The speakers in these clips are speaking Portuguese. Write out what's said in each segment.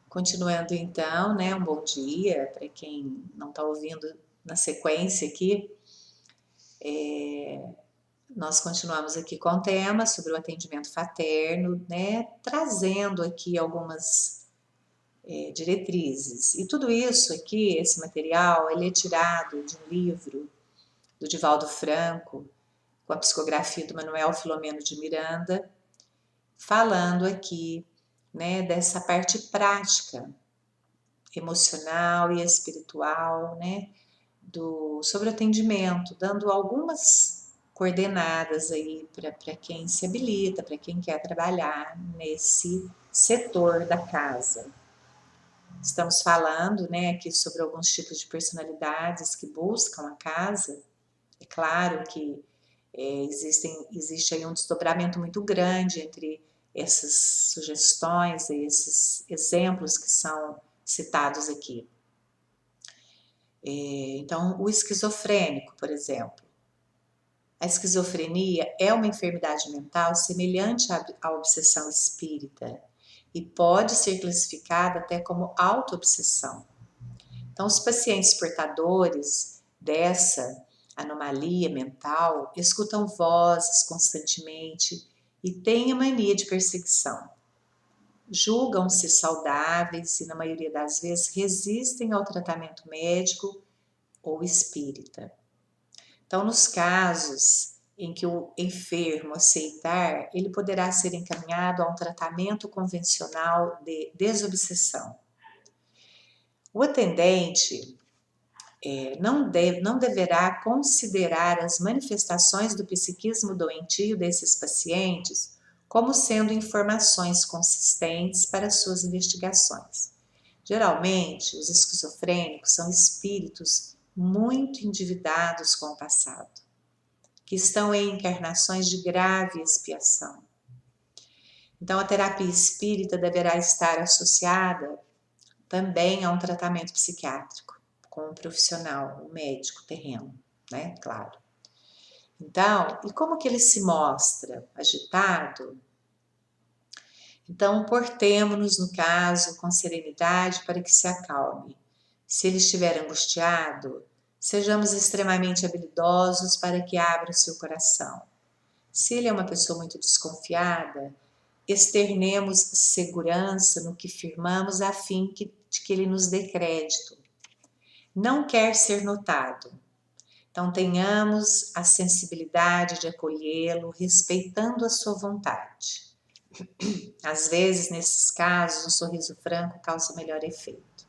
Continuando então, né, um bom dia para quem não está ouvindo na sequência aqui. Nós continuamos aqui com o tema sobre o atendimento fraterno, né, trazendo aqui algumas diretrizes. E tudo isso aqui, esse material, ele é tirado de um livro do Divaldo Franco, com a psicografia do Manuel Filomeno de Miranda, falando aqui, né, dessa parte prática, emocional e espiritual, né, sobre atendimento, dando algumas coordenadas aí para quem se habilita, para quem quer trabalhar nesse setor da casa. Estamos falando, né, aqui sobre alguns tipos de personalidades que buscam a casa. É claro que existe aí um desdobramento muito grande entre essas sugestões e esses exemplos que são citados aqui. Então, o esquizofrênico, por exemplo. A esquizofrenia é uma enfermidade mental semelhante à obsessão espírita e pode ser classificada até como autoobsessão. Então, os pacientes portadores dessa anomalia mental escutam vozes constantemente e têm a mania de perseguição. Julgam-se saudáveis e, na maioria das vezes, resistem ao tratamento médico ou espírita. Então, nos casos em que o enfermo aceitar, ele poderá ser encaminhado a um tratamento convencional de desobsessão. O atendente não deverá considerar as manifestações do psiquismo doentio desses pacientes como sendo informações consistentes para suas investigações. Geralmente, os esquizofrênicos são espíritos muito endividados com o passado, que estão em encarnações de grave expiação. Então, a terapia espírita deverá estar associada também a um tratamento psiquiátrico, com um profissional, um médico terreno, né? Claro. Então, e como que ele se mostra agitado? Então, portemo-nos, no caso, com serenidade para que se acalme. Se ele estiver angustiado, sejamos extremamente habilidosos para que abra o seu coração. Se ele é uma pessoa muito desconfiada, externemos segurança no que firmamos a fim de que ele nos dê crédito. Não quer ser notado. Então, tenhamos a sensibilidade de acolhê-lo, respeitando a sua vontade. Às vezes, nesses casos, um sorriso franco causa melhor efeito.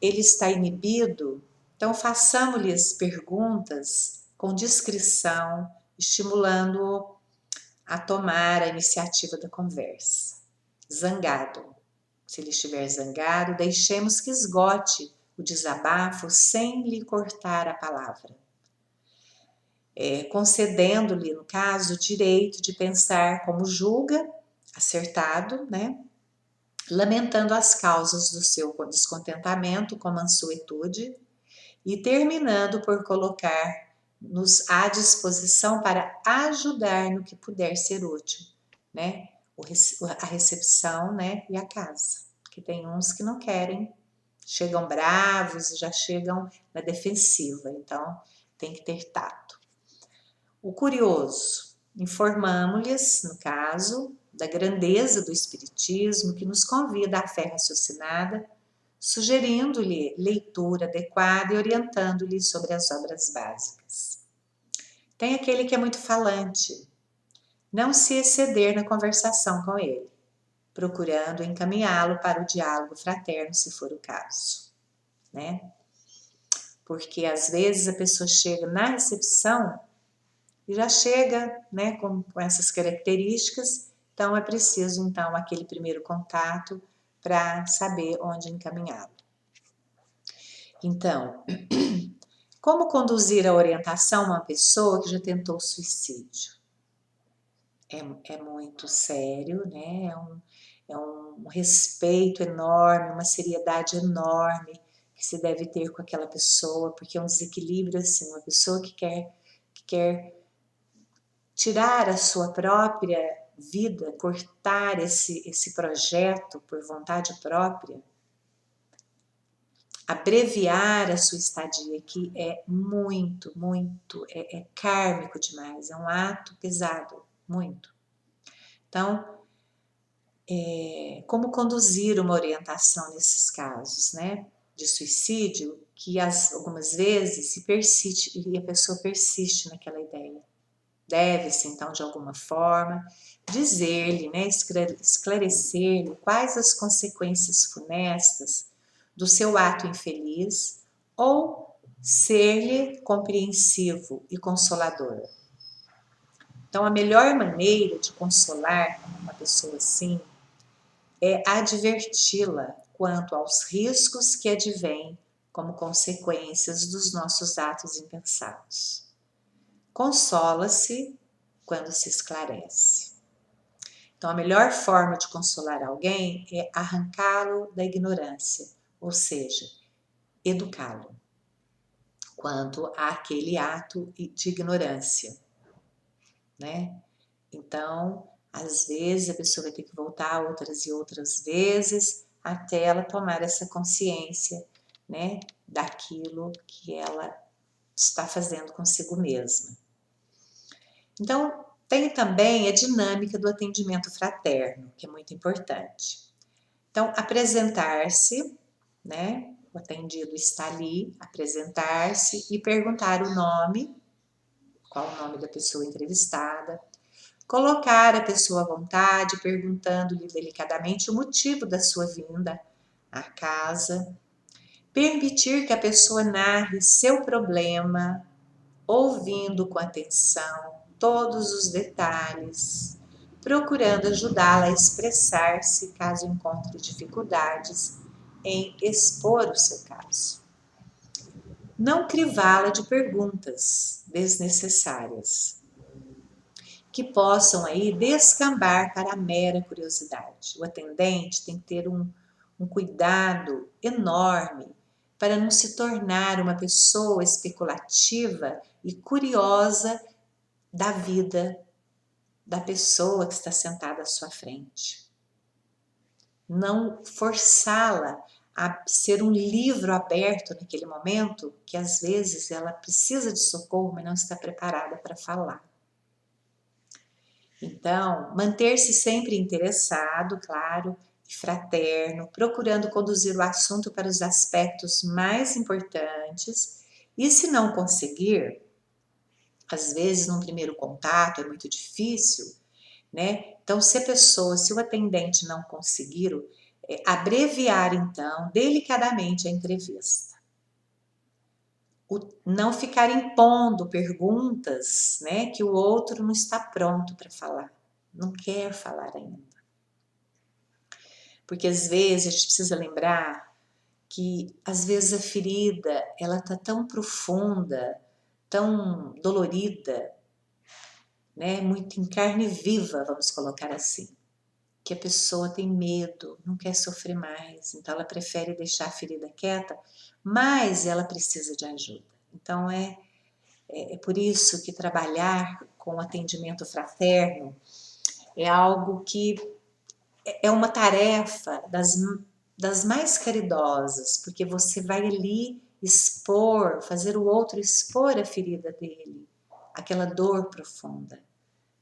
Ele está inibido, então façamos-lhe as perguntas com discrição, estimulando-o a tomar a iniciativa da conversa. Zangado. Se ele estiver zangado, deixemos que esgote o desabafo sem lhe cortar a palavra. Concedendo-lhe, no caso, o direito de pensar como julga, acertado, né? Lamentando as causas do seu descontentamento com mansuetude e terminando por colocar-nos à disposição para ajudar no que puder ser útil, né? A recepção, né? E a casa, que tem uns que não querem, chegam bravos e já chegam na defensiva, então tem que ter tato. O curioso, informamos-lhes, no caso, da grandeza do Espiritismo que nos convida à fé raciocinada, sugerindo-lhe leitura adequada e orientando-lhe sobre as obras básicas. Tem aquele que é muito falante, não se exceder na conversação com ele, procurando encaminhá-lo para o diálogo fraterno, se for o caso, né? Porque às vezes a pessoa chega na recepção e já chega, né, com essas características, então é preciso então aquele primeiro contato para saber onde encaminhá-lo. Então, como conduzir a orientação a uma pessoa que já tentou suicídio? É muito sério, né? É um respeito enorme, uma seriedade enorme que se deve ter com aquela pessoa, porque é um desequilíbrio assim, uma pessoa que quer tirar a sua própria vida, cortar esse projeto por vontade própria, abreviar a sua estadia aqui é muito, muito, é kármico demais, é um ato pesado, muito. Então, como conduzir uma orientação nesses casos, né, de suicídio, que algumas vezes se persiste, e a pessoa persiste naquela ideia. Deve-se, então, de alguma forma, dizer-lhe, né, esclarecer-lhe quais as consequências funestas do seu ato infeliz ou ser-lhe compreensivo e consolador. Então, a melhor maneira de consolar uma pessoa assim é adverti-la quanto aos riscos que advêm como consequências dos nossos atos impensados. Consola-se quando se esclarece. Então, a melhor forma de consolar alguém é arrancá-lo da ignorância, ou seja, educá-lo quanto àquele ato de ignorância, né? Então, às vezes a pessoa vai ter que voltar outras e outras vezes até ela tomar essa consciência, né, daquilo que ela está fazendo consigo mesma. Então, tem também a dinâmica do atendimento fraterno, que é muito importante. Então, apresentar-se, né? O atendido está ali, apresentar-se e perguntar o nome, qual o nome da pessoa entrevistada, colocar a pessoa à vontade, perguntando-lhe delicadamente o motivo da sua vinda à casa, permitir que a pessoa narre seu problema, ouvindo com atenção todos os detalhes, procurando ajudá-la a expressar-se caso encontre dificuldades em expor o seu caso. Não crivá-la de perguntas desnecessárias, que possam aí descambar para a mera curiosidade. O atendente tem que ter um cuidado enorme para não se tornar uma pessoa especulativa e curiosa da vida da pessoa que está sentada à sua frente. Não forçá-la a ser um livro aberto naquele momento, que às vezes ela precisa de socorro, mas não está preparada para falar. Então, manter-se sempre interessado, claro, e fraterno, procurando conduzir o assunto para os aspectos mais importantes, e se não conseguir, às vezes num primeiro contato é muito difícil, né? Então, se o atendente não conseguir, abreviar então delicadamente a entrevista. Não ficar impondo perguntas, né, que o outro não está pronto para falar, não quer falar ainda. Porque às vezes a gente precisa lembrar que às vezes a ferida ela está tão profunda, tão dolorida, né, muito em carne viva, vamos colocar assim, que a pessoa tem medo, não quer sofrer mais, então ela prefere deixar a ferida quieta, mas ela precisa de ajuda. Então é por isso que trabalhar com atendimento fraterno é algo que é uma tarefa das mais caridosas, porque você vai ali expor, fazer o outro expor a ferida dele, aquela dor profunda.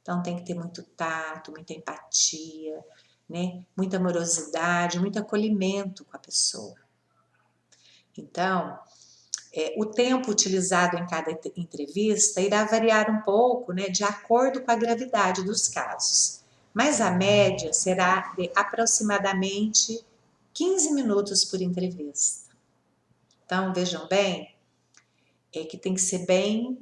Então tem que ter muito tato, muita empatia, né? Muita amorosidade, muito acolhimento com a pessoa. Então, o tempo utilizado em cada entrevista irá variar um pouco, né, de acordo com a gravidade dos casos, mas a média será de aproximadamente 15 minutos por entrevista. Então, vejam bem, que tem que ser bem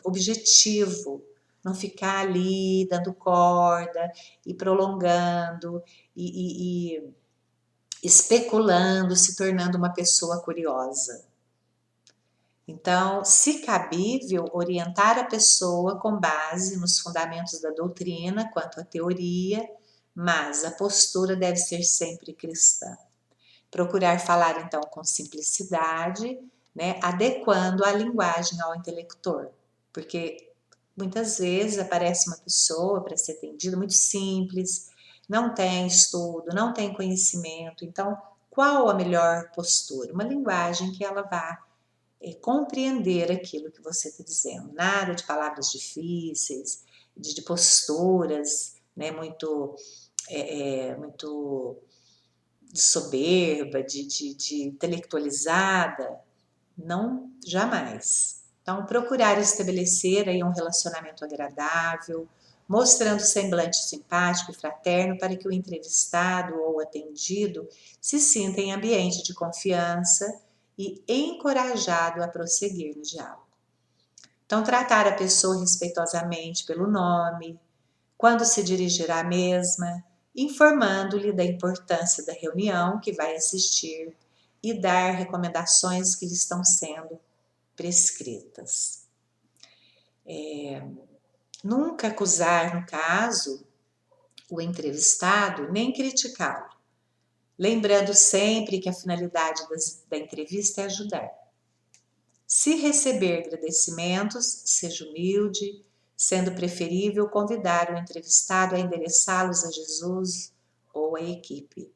objetivo, não ficar ali dando corda e prolongando e especulando, se tornando uma pessoa curiosa. Então, se cabível, orientar a pessoa com base nos fundamentos da doutrina quanto à teoria, mas a postura deve ser sempre cristã. Procurar falar então com simplicidade, né, adequando a linguagem ao intelector, porque Muitas vezes aparece uma pessoa para ser atendida muito simples, não tem estudo, não tem conhecimento. Então, qual a melhor postura? Uma linguagem que ela vá compreender aquilo que você está dizendo. Nada de palavras difíceis, de posturas, né, muito de soberba, de intelectualizada. Não, jamais. Então, procurar estabelecer aí um relacionamento agradável, mostrando semblante simpático e fraterno para que o entrevistado ou atendido se sinta em ambiente de confiança e encorajado a prosseguir no diálogo. Então, tratar a pessoa respeitosamente pelo nome, quando se dirigir à mesma, informando-lhe da importância da reunião que vai assistir e dar recomendações que lhe estão sendo prescritas. Nunca acusar, no caso, o entrevistado, nem criticá-lo, lembrando sempre que a finalidade da entrevista é ajudar. Se receber agradecimentos, seja humilde, sendo preferível convidar o entrevistado a endereçá-los a Jesus ou à equipe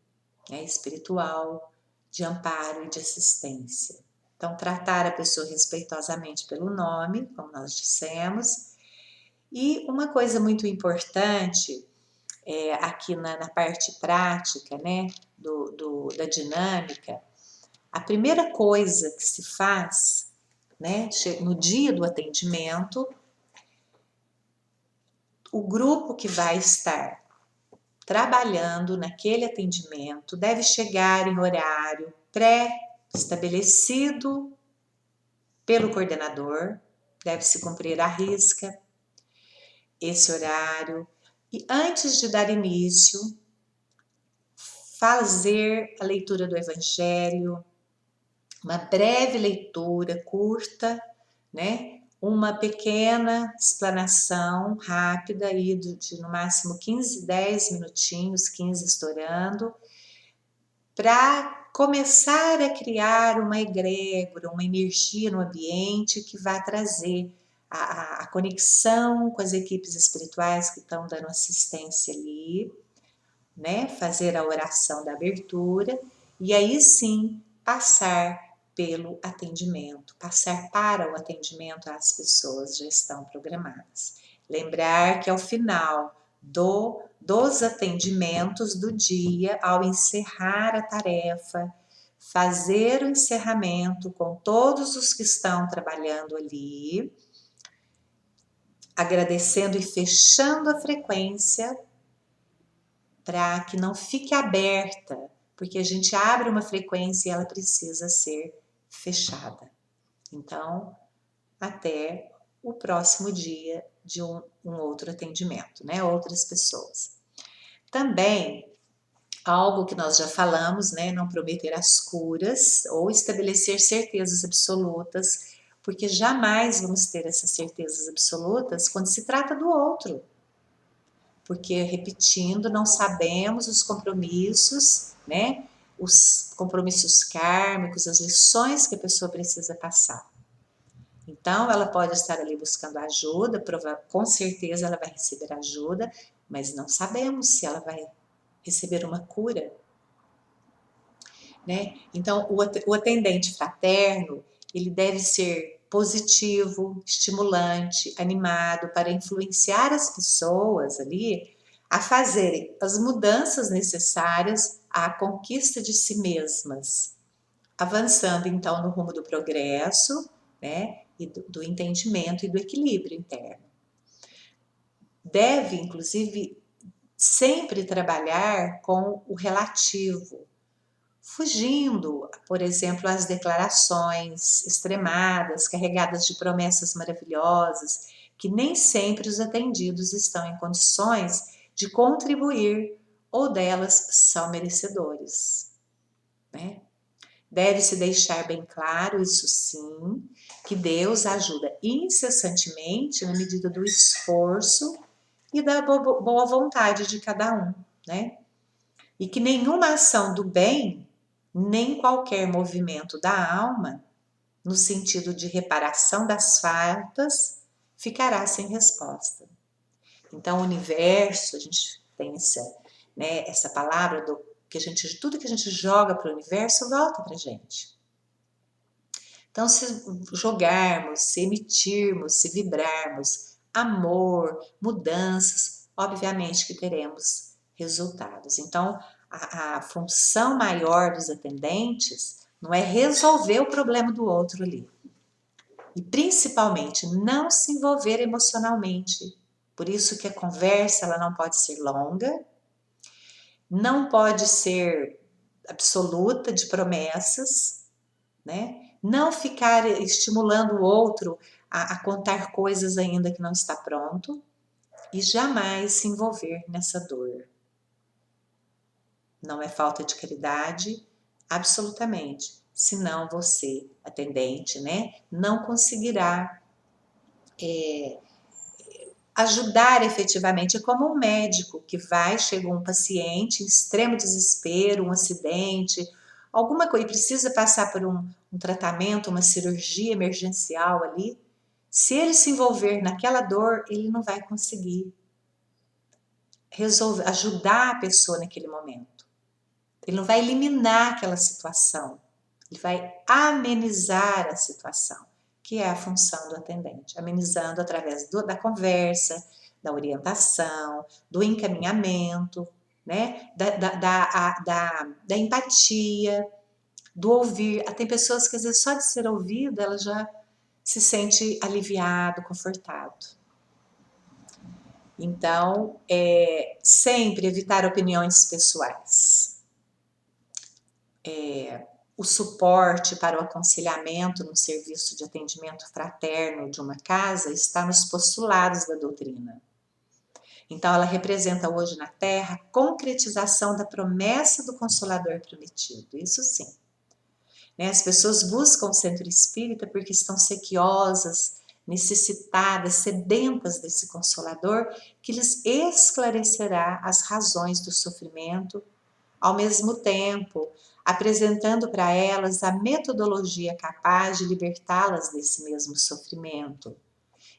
espiritual de amparo e de assistência. Então, tratar a pessoa respeitosamente pelo nome, como nós dissemos. E uma coisa muito importante aqui na parte prática, né, da dinâmica, a primeira coisa que se faz, né, no dia do atendimento, o grupo que vai estar trabalhando naquele atendimento deve chegar em horário pré-estabelecido pelo coordenador, deve se cumprir à risca esse horário, e antes de dar início, fazer a leitura do Evangelho, uma breve leitura curta, né? Uma pequena explanação rápida aí de no máximo 15, 10 minutinhos, 15 estourando, para começar a criar uma egrégora, uma energia no ambiente que vai trazer a conexão com as equipes espirituais que estão dando assistência ali, né? Fazer a oração da abertura e aí sim passar pelo atendimento, passar para o atendimento às pessoas já estão programadas. Lembrar que ao final dos atendimentos do dia, ao encerrar a tarefa, fazer o encerramento com todos os que estão trabalhando ali, agradecendo e fechando a frequência para que não fique aberta, porque a gente abre uma frequência e ela precisa ser fechada. Então, até o próximo dia de um outro atendimento, né? Outras pessoas. Também, algo que nós já falamos, né? Não prometer as curas ou estabelecer certezas absolutas, porque jamais vamos ter essas certezas absolutas quando se trata do outro. Porque, repetindo, não sabemos os compromissos, né? Os compromissos kármicos, as lições que a pessoa precisa passar. Então, ela pode estar ali buscando ajuda, com certeza ela vai receber ajuda, mas não sabemos se ela vai receber uma cura, né? Então, o atendente fraterno, ele deve ser positivo, estimulante, animado para influenciar as pessoas ali a fazerem as mudanças necessárias à conquista de si mesmas, avançando então no rumo do progresso, né, e do entendimento e do equilíbrio interno. Deve, inclusive, sempre trabalhar com o relativo, fugindo, por exemplo, às declarações extremadas, carregadas de promessas maravilhosas, que nem sempre os atendidos estão em condições de contribuir ou delas são merecedores, né? Deve-se deixar bem claro, isso sim, que Deus ajuda incessantemente na medida do esforço e da boa vontade de cada um, né? E que nenhuma ação do bem, nem qualquer movimento da alma, no sentido de reparação das faltas, ficará sem resposta. Então, o universo, a gente tem essa palavra tudo que a gente joga para o universo volta para a gente. Então, se jogarmos, se emitirmos, se vibrarmos amor, mudanças, obviamente que teremos resultados. Então, a função maior dos atendentes não é resolver o problema do outro ali. E principalmente não se envolver emocionalmente. Por isso que a conversa ela não pode ser longa, não pode ser absoluta de promessas, né? Não ficar estimulando o outro a contar coisas ainda que não está pronto e jamais se envolver nessa dor. Não é falta de caridade, absolutamente. Senão você, atendente, né, não conseguirá ajudar efetivamente. É como um médico que chega um paciente em extremo desespero, um acidente, alguma coisa, e precisa passar por um tratamento, uma cirurgia emergencial ali. Se ele se envolver naquela dor, ele não vai conseguir ajudar a pessoa naquele momento. Ele não vai eliminar aquela situação, ele vai amenizar a situação, que é a função do atendente, amenizando através da conversa, da orientação, do encaminhamento, né? da empatia, do ouvir. Tem pessoas que às vezes só de ser ouvida ela já se sente aliviado, confortado. Então, sempre evitar opiniões pessoais. O suporte para o aconselhamento no serviço de atendimento fraterno de uma casa está nos postulados da doutrina. Então, ela representa hoje na Terra a concretização da promessa do Consolador prometido, isso sim. As pessoas buscam o centro espírita porque estão sequiosas, necessitadas, sedentas desse Consolador que lhes esclarecerá as razões do sofrimento, ao mesmo tempo apresentando para elas a metodologia capaz de libertá-las desse mesmo sofrimento.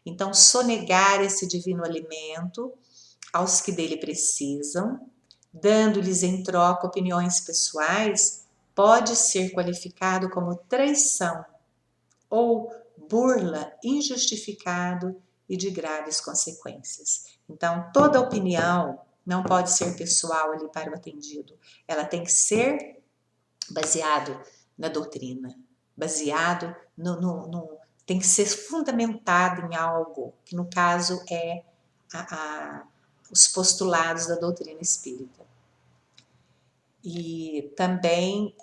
Então, sonegar esse divino alimento aos que dele precisam, dando-lhes em troca opiniões pessoais, pode ser qualificado como traição ou burla injustificado e de graves consequências. Então, toda opinião não pode ser pessoal ali para o atendido. Ela tem que ser baseado na doutrina, baseado tem que ser fundamentado em algo, que no caso é os postulados da doutrina espírita. E também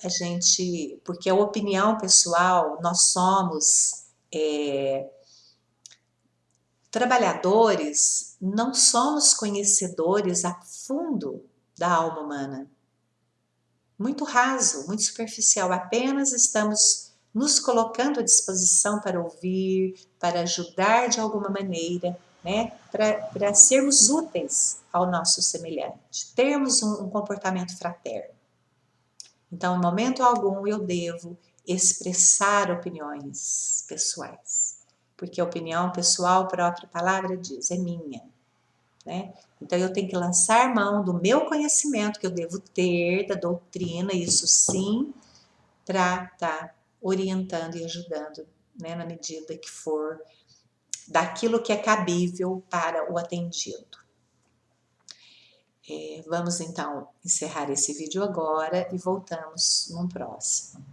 porque a opinião pessoal, nós somos trabalhadores, não somos conhecedores a fundo da alma humana. Muito raso, muito superficial, apenas estamos nos colocando à disposição para ouvir, para ajudar de alguma maneira, né? Para sermos úteis ao nosso semelhante, termos um comportamento fraterno. Então, em momento algum, eu devo expressar opiniões pessoais, porque a opinião pessoal, a própria palavra diz, é minha. Né? Então, eu tenho que lançar mão do meu conhecimento que eu devo ter, da doutrina, isso sim, para estar orientando e ajudando, né, na medida que for daquilo que é cabível para o atendido. Vamos então encerrar esse vídeo agora e voltamos num próximo.